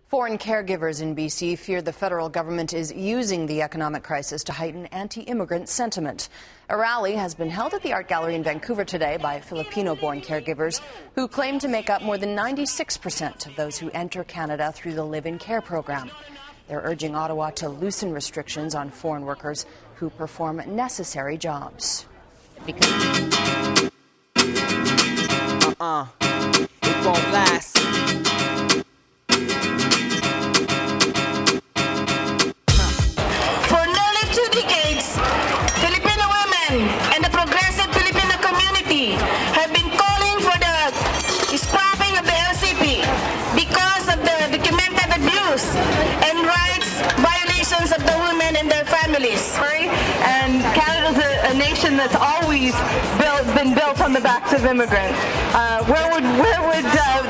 Foreign caregivers in BC fear the federal government is using the economic crisis to heighten anti-immigrant sentiment. A rally has been held at the Art Gallery in Vancouver today by Filipino-born caregivers who claim to make up more than 96% of those who enter Canada through the Live-in Care program. They're urging Ottawa to loosen restrictions on foreign workers who perform necessary jobs. It won't last. For nearly 2 decades, Filipino women and the progressive Filipino community have been calling for the scrapping of the LCP because of the documented abuse and rights violations of the women and their families. And Canada's a nation that's always been built on the backs of immigrants. Where would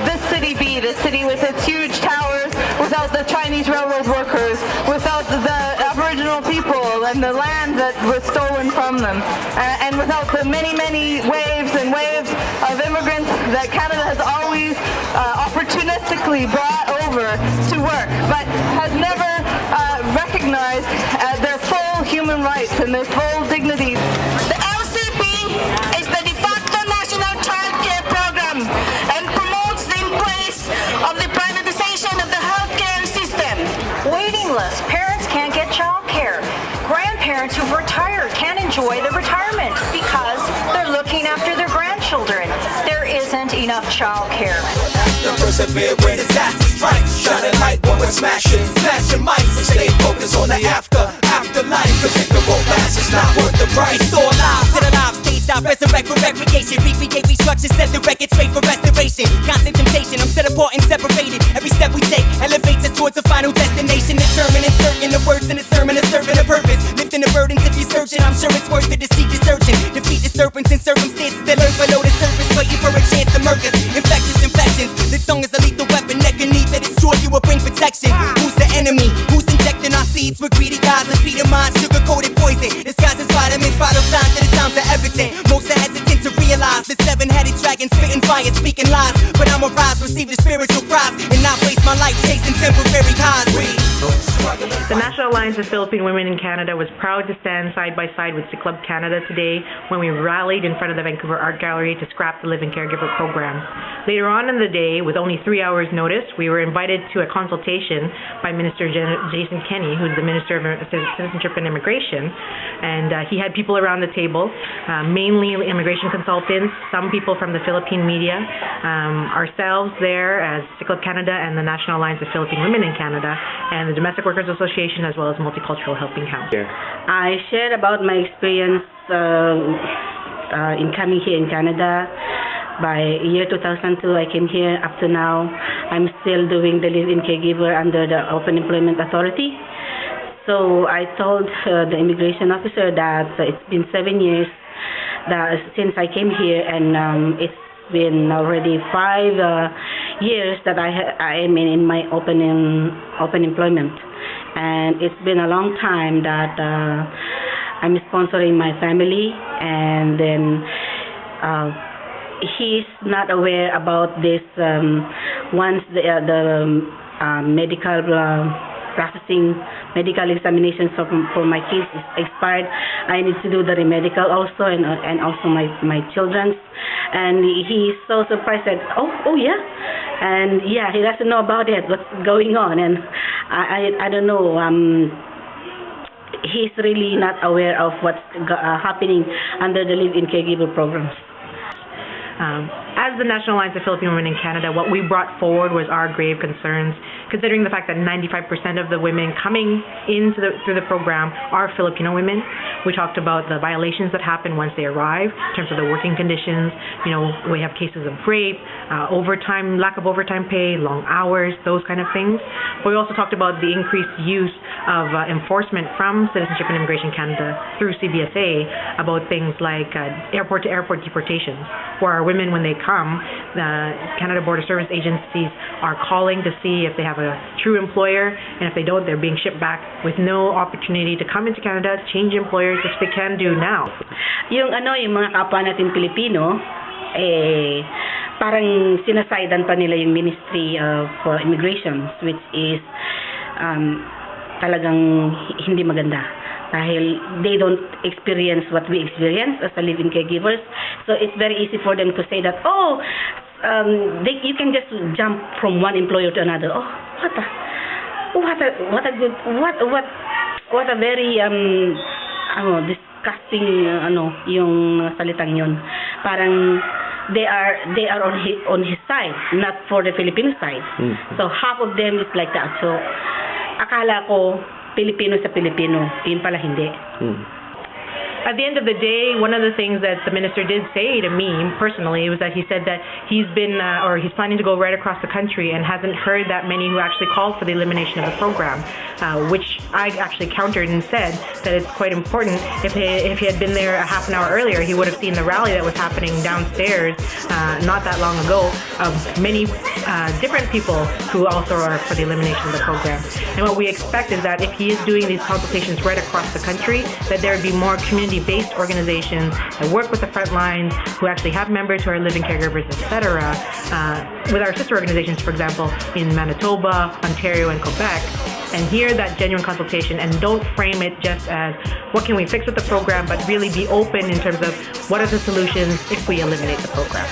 this city be, the city with its huge towers, without the Chinese railroad workers, without the Aboriginal people and the land that was stolen from them, and without the many, many waves and waves of immigrants that Canada has always opportunistically brought over to work, but has never recognized their full human rights and their full dignity. The LCP is the de facto national child care program and promotes the embrace of the privatization of the healthcare system. Waiting lists. Parents can't get child care. Grandparents who've retired can't enjoy their retirement because they're looking after their grandchildren. There isn't enough child care. The persevere when disaster strikes, shining light when we're smashing mics, and stay focused on the afterlife. Cause if it won't last, it's not worth the price. It's all live to the live stage, I resurrect for recreation, recreate, restructure, set the record straight for restoration. Constant temptation, I'm set apart and separated. Every step we take elevates us towards a final destination. Determined and certain the words in the sermon are serving a purpose. Lifting the burdens if you're searching, I'm sure it's worth it to seek the searching. Defeat the serpents and circumstances that lurk below the surface, waiting for a chance to murk us. Infectious infections, this song is a lethal weapon that can need to destroy you or bring protection. Who's the enemy? Who's injecting our seeds with greedy gods and feeding minds sugar-coated poison? Disguised as vitamins, vital signs of the times are evident. Most are hesitant to realize the seven-headed dragon spitting fire, speaking lies. But I'm a rise, receive the spiritual prize, and not waste my life chasing temporary highs. The National Alliance of Filipino Women in Canada was proud to stand side by side with SIKLAB Canada today when we rallied in front of the Vancouver Art Gallery to scrap the Live-in Caregiver program. Later on in the day, with only 3 hours notice, we were invited to a consultation by Minister Kenney, who's the Minister of Citizenship and Immigration, and he had people around the table, mainly immigration consultants, some people from the Philippine media, ourselves there as SIKLAB Canada and the National Alliance of Filipino Women in Canada, and the Domestic Workers Association, as well as Multicultural Helping House. I shared about my experience in coming here in Canada. By year 2002, I came here. Up to now, I'm still doing the live-in caregiver under the Open Employment Authority. So I told the immigration officer that it's been 7 years since I came here, and it's been already 5 years that I am in my open employment, and it's been a long time that I'm sponsoring my family, and then he's not aware about this. Once the medical processing, medical examinations for my kids is expired, I need to do the remedical also, and also my children's. And he's so surprised that, oh yeah, and yeah, he doesn't know about it, what's going on, and I don't know. He's really not aware of what's happening under the live-in caregiver programs. As the National Alliance of Filipino Women in Canada, what we brought forward was our grave concerns, considering the fact that 95% of the women coming through the program are Filipino women. We talked about the violations that happen once they arrive in terms of the working conditions. You know, we have cases of rape, overtime, lack of overtime pay, long hours, those kind of things. But we also talked about the increased use of enforcement from Citizenship and Immigration Canada through CBSA about things like airport-to-airport deportations, where our women, when they come, the Canada Border Service agencies are calling to see if they have a true employer, and if they don't, they're being shipped back with no opportunity to come into Canada, change employers, which they can do now. Yung mga kapwa natin Pilipino, parang sinasidan pa nila yung Ministry of Immigration, which is talagang hindi maganda. Dahil they don't experience what we experience as a live-in caregivers. So it's very easy for them to say that, you can just jump from one employer to another. Oh, what a very disgusting yung salitang yun. Parang they are on his side, not for the Filipino side. So half of them is like that. So akala ko Pilipino sa Pilipino, yun pala hindi. At the end of the day, one of the things that the minister did say to me personally was that he said that he's planning to go right across the country and hasn't heard that many who actually called for the elimination of the program, which I actually countered and said that it's quite important. If he had been there a half an hour earlier, he would have seen the rally that was happening downstairs not that long ago of many different people who also are for the elimination of the program. And what we expect is that if he is doing these consultations right across the country, that there would be more community-based organizations that work with the front lines, who actually have members who are living caregivers, etc. With our sister organizations, for example, in Manitoba, Ontario, and Quebec, and hear that genuine consultation and don't frame it just as what can we fix with the program, but really be open in terms of what are the solutions if we eliminate the program.